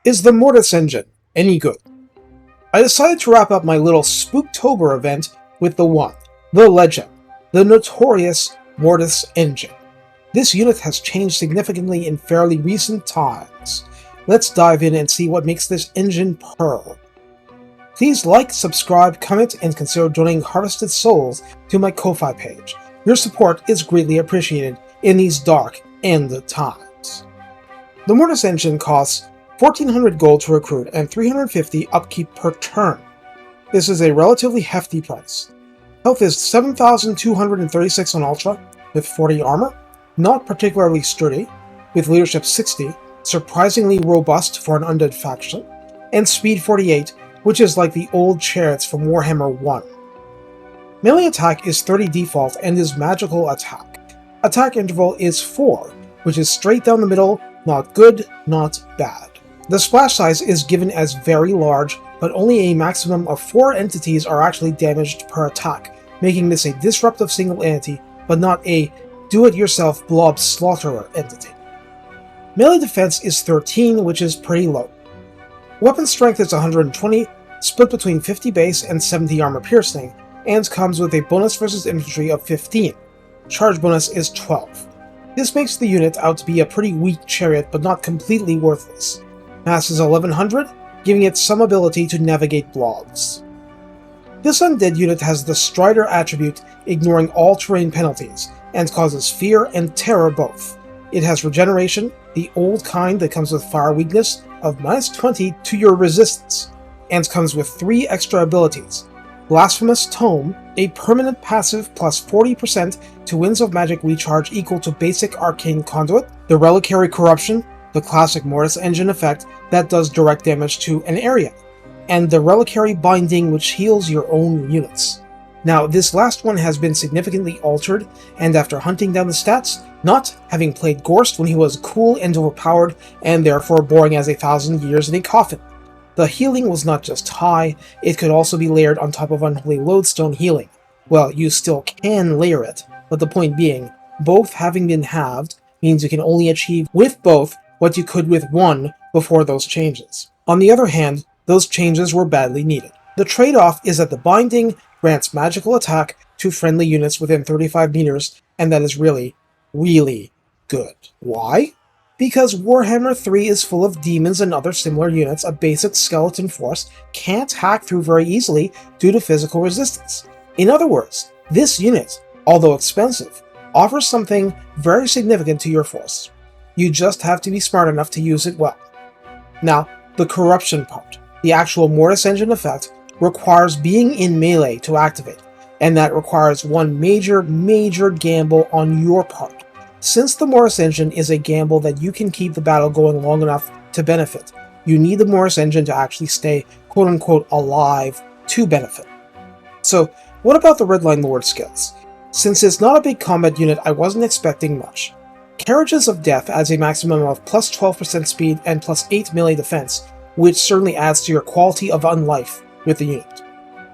Is the Mortis Engine any good? I decided to wrap up my little Spooktober event with the one, the legend, the notorious Mortis Engine. This unit has changed significantly in fairly recent times. Let's dive in and see what makes this engine purr. Please like, subscribe, comment, and consider donating Harvested Souls to my Ko-Fi page. Your support is greatly appreciated in these dark end times. The Mortis Engine costs 1,400 gold to recruit and 350 upkeep per turn. This is a relatively hefty price. Health is 7,236 on Ultra, with 40 armor, not particularly sturdy, with leadership 60, surprisingly robust for an undead faction, and speed 48, which is like the old chariots from Warhammer 1. Melee attack is 30 default and is magical attack. Attack interval is 4, which is straight down the middle, not good, not bad. The splash size is given as very large, but only a maximum of 4 entities are actually damaged per attack, making this a disruptive single entity, but not a do-it-yourself blob slaughterer entity. Melee defense is 13, which is pretty low. Weapon strength is 120, split between 50 base and 70 armor piercing, and comes with a bonus versus infantry of 15. Charge bonus is 12. This makes the unit out to be a pretty weak chariot, but not completely worthless. Mass is 1100, giving it some ability to navigate blobs. This undead unit has the Strider attribute, ignoring all terrain penalties, and causes fear and terror both. It has regeneration, the old kind that comes with fire weakness, of -20 to your resistance, and comes with 3 extra abilities. Blasphemous Tome, a permanent passive plus 40% to Winds of Magic recharge equal to basic Arcane Conduit, the Reliquary Corruption, the classic Mortis Engine effect that does direct damage to an area, and the Reliquary Binding, which heals your own units. Now, this last one has been significantly altered, and after hunting down the stats, not having played Gorst when he was cool and overpowered, and therefore boring as 1,000 years in a coffin. The healing was not just high, it could also be layered on top of Unholy Lodestone healing. Well, you still can layer it, but the point being, both having been halved means you can only achieve with both what you could with one before those changes. On the other hand, those changes were badly needed. The trade-off is that the binding grants magical attack to friendly units within 35 meters, and that is really, really good. Why? Because Warhammer 3 is full of demons and other similar units a basic skeleton force can't hack through very easily due to physical resistance. In other words, this unit, although expensive, offers something very significant to your force. You just have to be smart enough to use it well. Now, the corruption part, the actual Mortis Engine effect, requires being in melee to activate, and that requires one major gamble on your part. Since the Mortis Engine is a gamble that you can keep the battle going long enough to benefit, you need the Mortis Engine to actually stay quote-unquote alive to benefit. So, what about the Redline Lord skills? Since it's not a big combat unit, I wasn't expecting much. Carriages of Death adds a maximum of plus 12% speed and plus 8 melee defense, which certainly adds to your quality of unlife with the unit.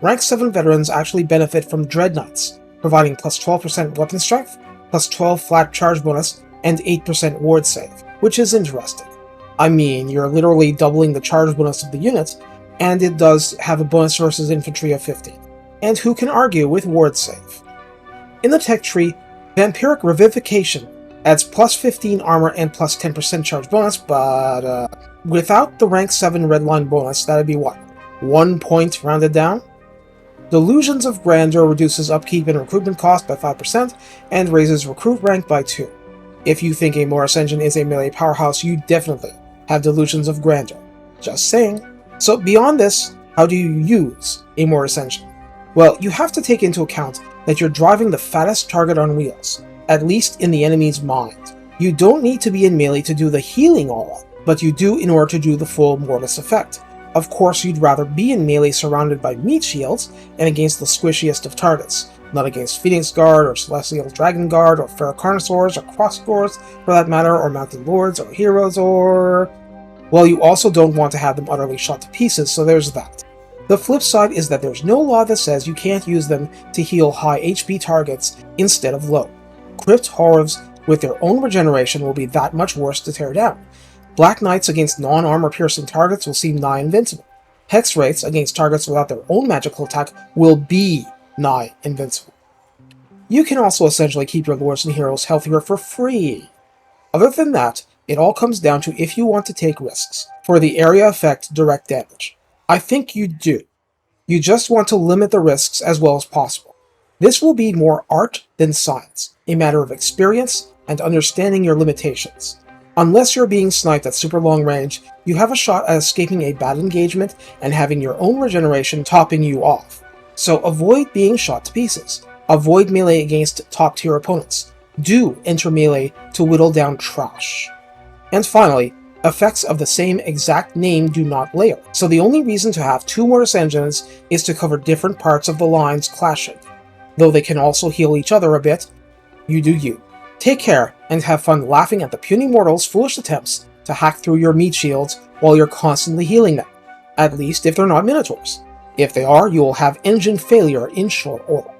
Rank 7 veterans actually benefit from Dread Knights, providing plus 12% weapon strength, plus 12 flat charge bonus, and 8% ward save, which is interesting. I mean, you're literally doubling the charge bonus of the unit, and it does have a bonus versus infantry of 50. And who can argue with ward save? In the tech tree, Vampiric Revivification adds plus 15 armor and plus 10% charge bonus, but without the rank 7 redline bonus, that'd be what? 1 point rounded down? Delusions of Grandeur reduces upkeep and recruitment cost by 5% and raises recruit rank by 2. If you think a Mortis Engine is a melee powerhouse, you definitely have Delusions of Grandeur. Just saying. So beyond this, how do you use a Mortis Engine? Well, you have to take into account that you're driving the fattest target on wheels, at least in the enemy's mind. You don't need to be in melee to do the healing all up, but you do in order to do the full Mortis effect. Of course, you'd rather be in melee surrounded by meat shields and against the squishiest of targets, not against Phoenix Guard or Celestial Dragon Guard or Feral Carnosaurs or Crossbows for that matter, or Mounted Lords or Heroes or... Well, you also don't want to have them utterly shot to pieces, so there's that. The flip side is that there's no law that says you can't use them to heal high HP targets instead of low. Crypt Horrors with their own regeneration will be that much worse to tear down. Black Knights against non-armor piercing targets will seem nigh invincible. Hex Wraiths against targets without their own magical attack will be nigh invincible. You can also essentially keep your lords and heroes healthier for free. Other than that, it all comes down to if you want to take risks for the area effect direct damage. I think you do. You just want to limit the risks as well as possible. This will be more art than science, a matter of experience and understanding your limitations. Unless you're being sniped at super long range, you have a shot at escaping a bad engagement and having your own regeneration topping you off. So avoid being shot to pieces. Avoid melee against top tier opponents. Do enter melee to whittle down trash. And finally, effects of the same exact name do not layer, so the only reason to have two Mortis Engines is to cover different parts of the lines clashing. Though they can also heal each other a bit, you do you. Take care, and have fun laughing at the puny mortals' foolish attempts to hack through your meat shields while you're constantly healing them. At least if they're not Minotaurs. If they are, you will have engine failure in short order.